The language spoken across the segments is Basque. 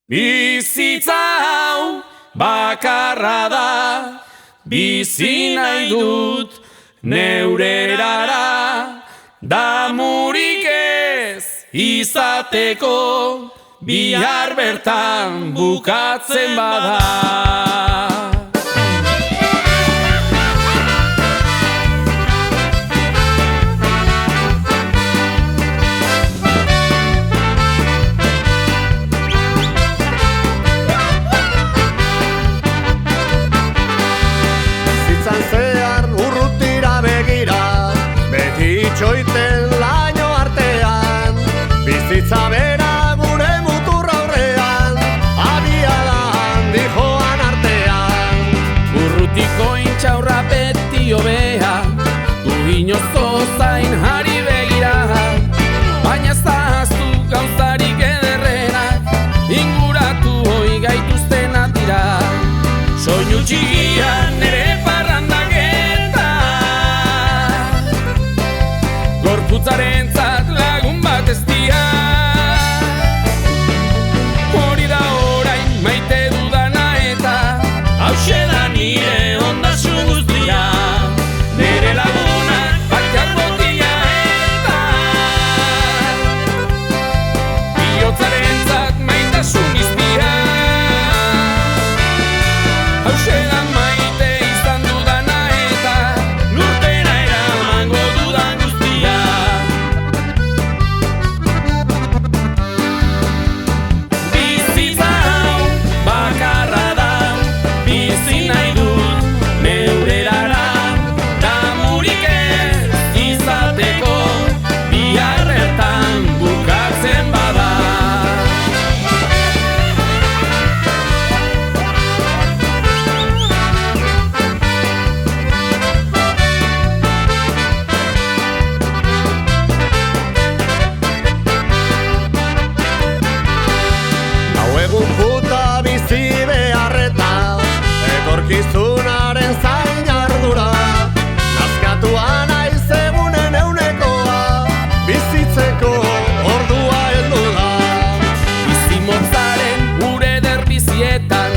Bizitza hau bakarra da, bizi nahi dut neure erara, damurik ez izateko, bihar bertan bukatzen bada. Itxoiten laino artean, bizitza bera gure mutur aurrean, abiada handi joan artean. Urrutiko intxaurra beti hobea, du inozo zain hari begira, baina ez da haztu gauzarik ederrenak, inguratu hoi gaituztenak dira. Soinu txikian ere parrandaketa, gorputzarentzat lagun bat ez dira. Hori da orain maite dudana eta hauxe da nire ondasun guztia. Nire lagunak batzak botila eta bihotzarentzat maitasun izpia. Hauxe da maite izan dudana eta lurpera eramango dudan guztia. Bizitza hau bakarra da, bizi nahi dut neure erara, damurik ez izateko, bihar bertan bukatzen bada. Hau egun puta bizi beharreta, etorkizunaren zain ardura, nazkatua naiz egunen eunekoa, bizitzeko ordua heldu da. Bizimotzaren gure derbizietan,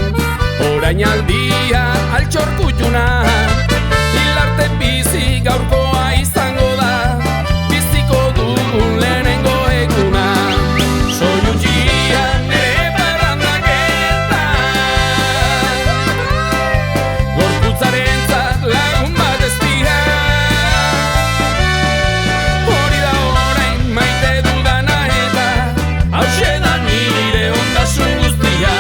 orain aldia altxorkutuna, hilarte bizi gaurkoa izango da, biziko dugun lehenengo eguna. Soinu txikian ere parrandaketa, gorputzarentzat lagun bat ez dira. Hori da orain maite dudana eta hauxe da nire ondasun guztia.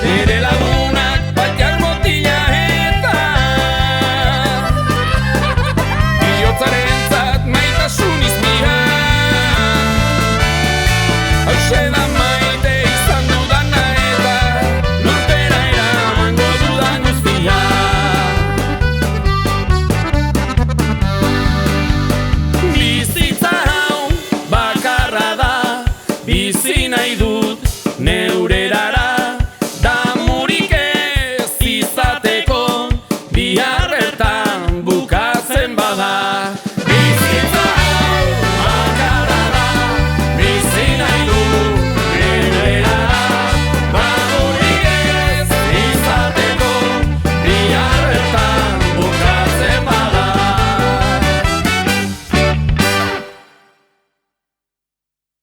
Nire lagunak batzak botila eta bihotzarentzat maitasun izpia. Hauxe da maite izan dudana eta lurpera eramango dudan guztia. Bizitza hau bakarra da, bizi nahi dut